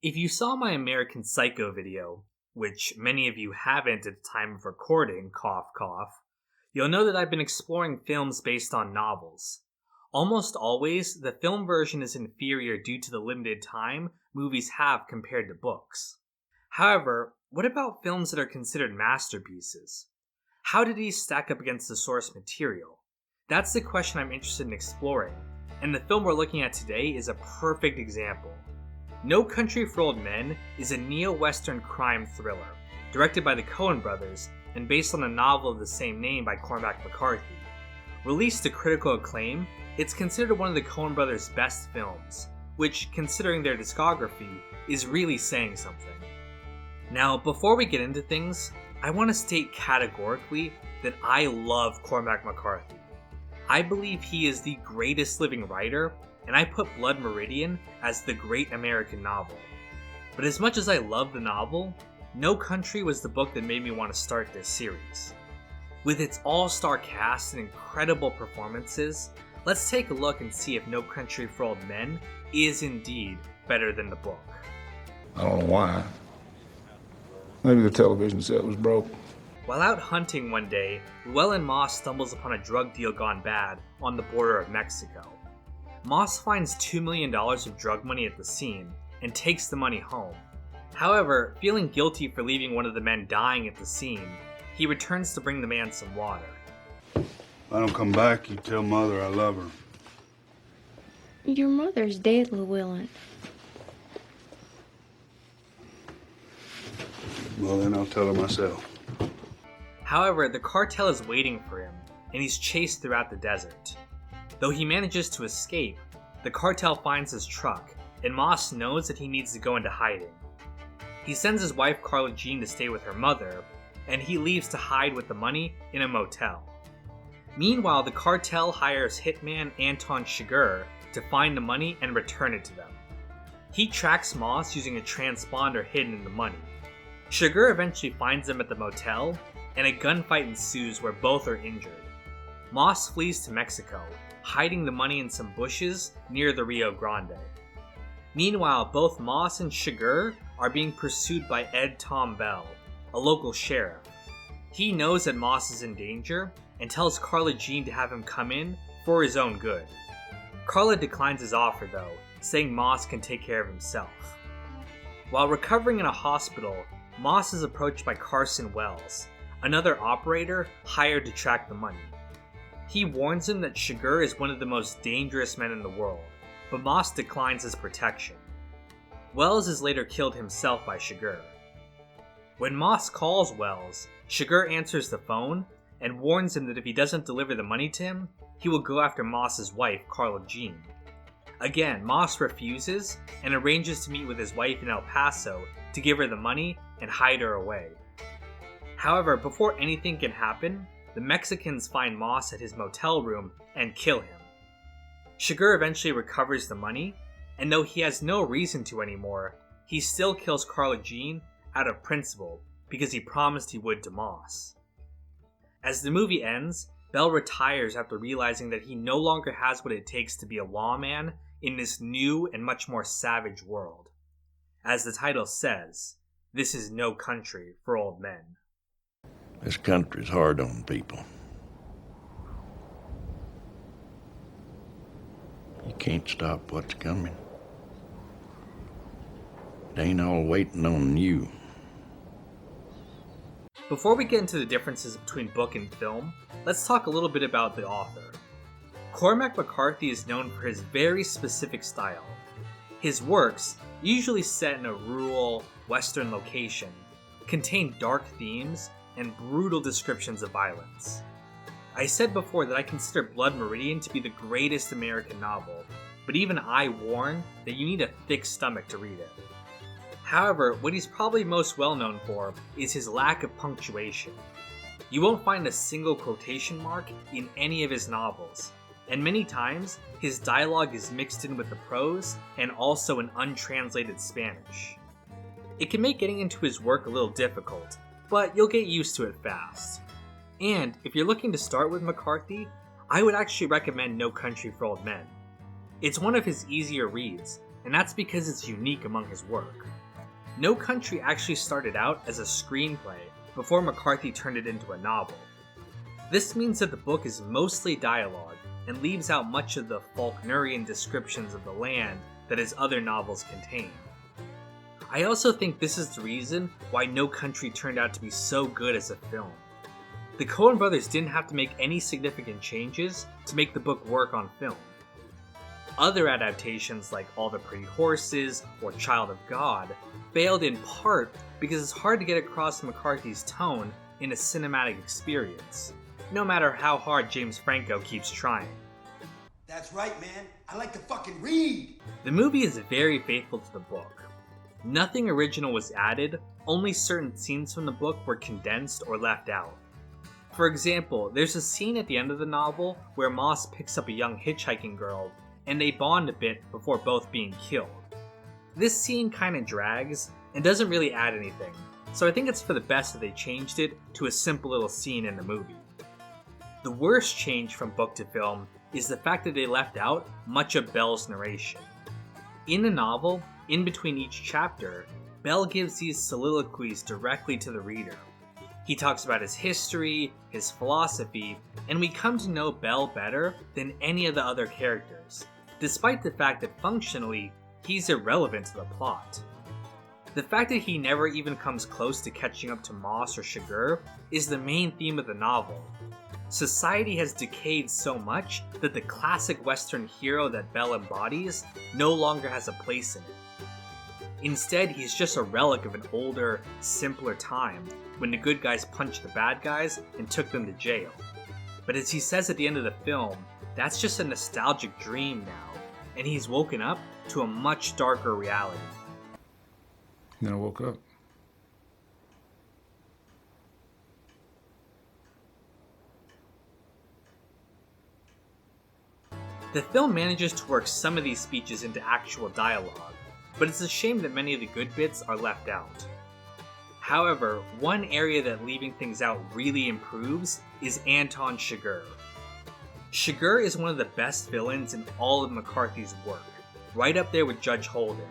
If you saw my American Psycho video, which many of you haven't at the time of recording, cough cough, you'll know that I've been exploring films based on novels. Almost always, the film version is inferior due to the limited time movies have compared to books. However, what about films that are considered masterpieces? How do these stack up against the source material? That's the question I'm interested in exploring, and the film we're looking at today is a perfect example. No Country for Old Men is a neo-Western crime thriller, directed by the Coen brothers and based on a novel of the same name by Cormac McCarthy. Released to critical acclaim, it's considered one of the Coen brothers' best films, which, considering their discography, is really saying something. Now, before we get into things, I want to state categorically that I love Cormac McCarthy. I believe he is the greatest living writer, and I put Blood Meridian as the great American novel. But as much as I love the novel, No Country was the book that made me want to start this series. With its all-star cast and incredible performances, let's take a look and see if No Country for Old Men is indeed better than the book. I don't know why. Maybe the television set was broke. While out hunting one day, Llewellyn Moss stumbles upon a drug deal gone bad on the border of Mexico. Moss finds $2 million of drug money at the scene and takes the money home. However, feeling guilty for leaving one of the men dying at the scene, he returns to bring the man some water. If I don't come back, you tell Mother I love her. Your mother's dead, Llewellyn. Well, then I'll tell her myself. However, the cartel is waiting for him, and he's chased throughout the desert. Though he manages to escape, the cartel finds his truck, and Moss knows that he needs to go into hiding. He sends his wife Carla Jean to stay with her mother, and he leaves to hide with the money in a motel. Meanwhile, the cartel hires hitman Anton Chigurh to find the money and return it to them. He tracks Moss using a transponder hidden in the money. Chigurh eventually finds them at the motel, and a gunfight ensues where both are injured. Moss flees to Mexico, hiding the money in some bushes near the Rio Grande. Meanwhile, both Moss and Chigurh are being pursued by Ed Tom Bell, a local sheriff. He knows that Moss is in danger and tells Carla Jean to have him come in for his own good. Carla declines his offer though, saying Moss can take care of himself. While recovering in a hospital, Moss is approached by Carson Wells, another operator hired to track the money. He warns him that Chigurh is one of the most dangerous men in the world, but Moss declines his protection. Wells is later killed himself by Chigurh. When Moss calls Wells, Chigurh answers the phone and warns him that if he doesn't deliver the money to him, he will go after Moss's wife, Carla Jean. Again, Moss refuses and arranges to meet with his wife in El Paso to give her the money and hide her away. However, before anything can happen, the Mexicans find Moss at his motel room and kill him. Chigurh eventually recovers the money, and though he has no reason to anymore, he still kills Carla Jean out of principle because he promised he would to Moss. As the movie ends, Bell retires after realizing that he no longer has what it takes to be a lawman in this new and much more savage world. As the title says, this is no country for old men. This country's hard on people. You can't stop what's coming. It ain't all waiting on you. Before we get into the differences between book and film, let's talk a little bit about the author. Cormac McCarthy is known for his very specific style. His works, usually set in a rural, western location, contain dark themes and brutal descriptions of violence. I said before that I consider Blood Meridian to be the greatest American novel, but even I warn that you need a thick stomach to read it. However, what he's probably most well known for is his lack of punctuation. You won't find a single quotation mark in any of his novels, and many times his dialogue is mixed in with the prose and also in untranslated Spanish. It can make getting into his work a little difficult, but you'll get used to it fast. And if you're looking to start with McCarthy, I would actually recommend No Country for Old Men. It's one of his easier reads, and that's because it's unique among his work. No Country actually started out as a screenplay before McCarthy turned it into a novel. This means that the book is mostly dialogue and leaves out much of the Faulknerian descriptions of the land that his other novels contain. I also think this is the reason why No Country turned out to be so good as a film. The Coen brothers didn't have to make any significant changes to make the book work on film. Other adaptations like All the Pretty Horses or Child of God failed in part because it's hard to get across McCarthy's tone in a cinematic experience, no matter how hard James Franco keeps trying. That's right, man. I like to fucking read! The movie is very faithful to the book. Nothing original was added, only certain scenes from the book were condensed or left out. For example, there's a scene at the end of the novel where Moss picks up a young hitchhiking girl and they bond a bit before both being killed. This scene kinda drags and doesn't really add anything, so I think it's for the best that they changed it to a simple little scene in the movie. The worst change from book to film is the fact that they left out much of Belle's narration. In the novel, in between each chapter, Belle gives these soliloquies directly to the reader. He talks about his history, his philosophy, and we come to know Belle better than any of the other characters, despite the fact that functionally, he's irrelevant to the plot. The fact that he never even comes close to catching up to Moss or Chigurh is the main theme of the novel. Society has decayed so much that the classic Western hero that Belle embodies no longer has a place in it. Instead, he's just a relic of an older, simpler time when the good guys punched the bad guys and took them to jail. But as he says at the end of the film, that's just a nostalgic dream now, and he's woken up to a much darker reality. Then I woke up. The film manages to work some of these speeches into actual dialogue, but it's a shame that many of the good bits are left out. However, one area that leaving things out really improves is Anton Chigurh. Chigurh is one of the best villains in all of McCarthy's work, right up there with Judge Holden.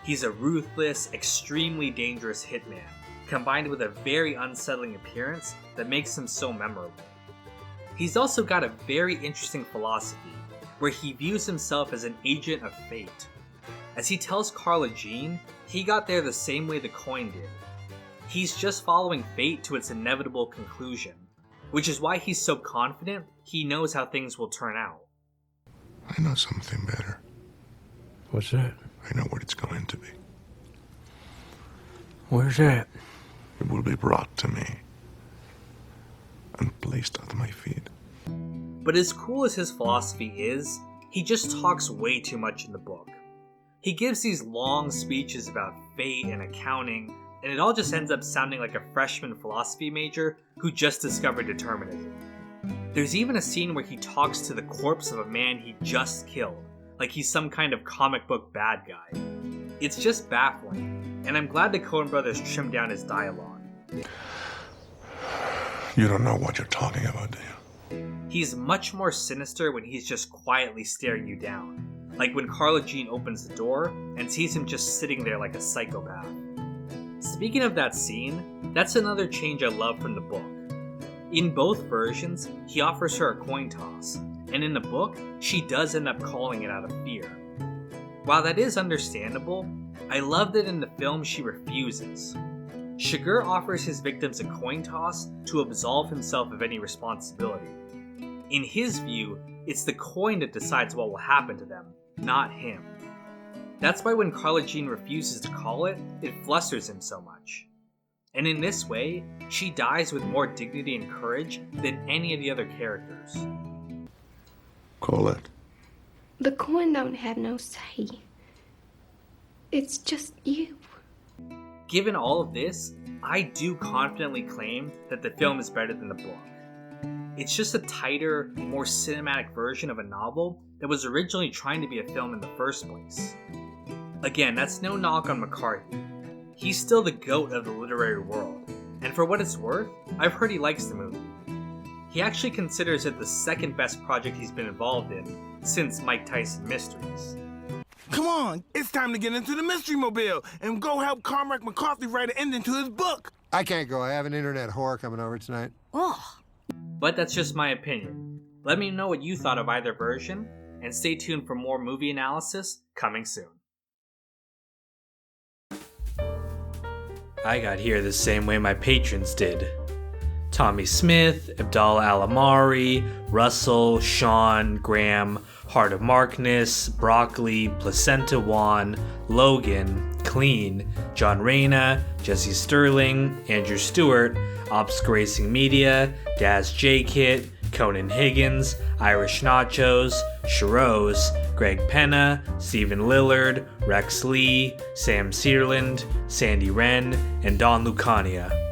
He's a ruthless, extremely dangerous hitman, combined with a very unsettling appearance that makes him so memorable. He's also got a very interesting philosophy, where he views himself as an agent of fate. As he tells Carla Jean, he got there the same way the Coen did. He's just following fate to its inevitable conclusion, which is why he's so confident he knows how things will turn out. I know something better. What's that? I know what it's going to be. Where's that? It will be brought to me and placed at my feet. But as cool as his philosophy is, he just talks way too much in the book. He gives these long speeches about fate and accounting, and it all just ends up sounding like a freshman philosophy major who just discovered determinism. There's even a scene where he talks to the corpse of a man he just killed, like he's some kind of comic book bad guy. It's just baffling, and I'm glad the Coen brothers trimmed down his dialogue. You don't know what you're talking about, do you? He's much more sinister when he's just quietly staring you down, like when Carla Jean opens the door and sees him just sitting there like a psychopath. Speaking of that scene, that's another change I love from the book. In both versions, he offers her a coin toss, and in the book, she does end up calling it out of fear. While that is understandable, I love that in the film she refuses. Chigurh offers his victims a coin toss to absolve himself of any responsibility. In his view, it's the coin that decides what will happen to them, not him. That's why when Carla Jean refuses to call it, it flusters him so much. And in this way, she dies with more dignity and courage than any of the other characters. Call it. The Coen don't have no say. It's just you. Given all of this, I do confidently claim that the film is better than the book. It's just a tighter, more cinematic version of a novel that was originally trying to be a film in the first place. Again, that's no knock on McCarthy. He's still the GOAT of the literary world, and for what it's worth, I've heard he likes the movie. He actually considers it the second best project he's been involved in since Mike Tyson Mysteries. Come on, it's time to get into the Mystery Mobile and go help Cormac McCarthy write an ending to his book. I can't go. I have an internet whore coming over tonight. But that's just my opinion. Let me know what you thought of either version, and stay tuned for more movie analysis coming soon. I got here the same way my patrons did. Tommy Smith, Abdallah Alamari, Russell, Sean, Graham, Heart of Markness, Broccoli, Placenta Juan, Logan, Clean, John Reyna, Jesse Sterling, Andrew Stewart, Ops Racing Media, Daz J. Kit, Conan Higgins, Irish Nachos, Sharose, Greg Penna, Stephen Lillard, Rex Lee, Sam Searland, Sandy Wren, and Don Lucania.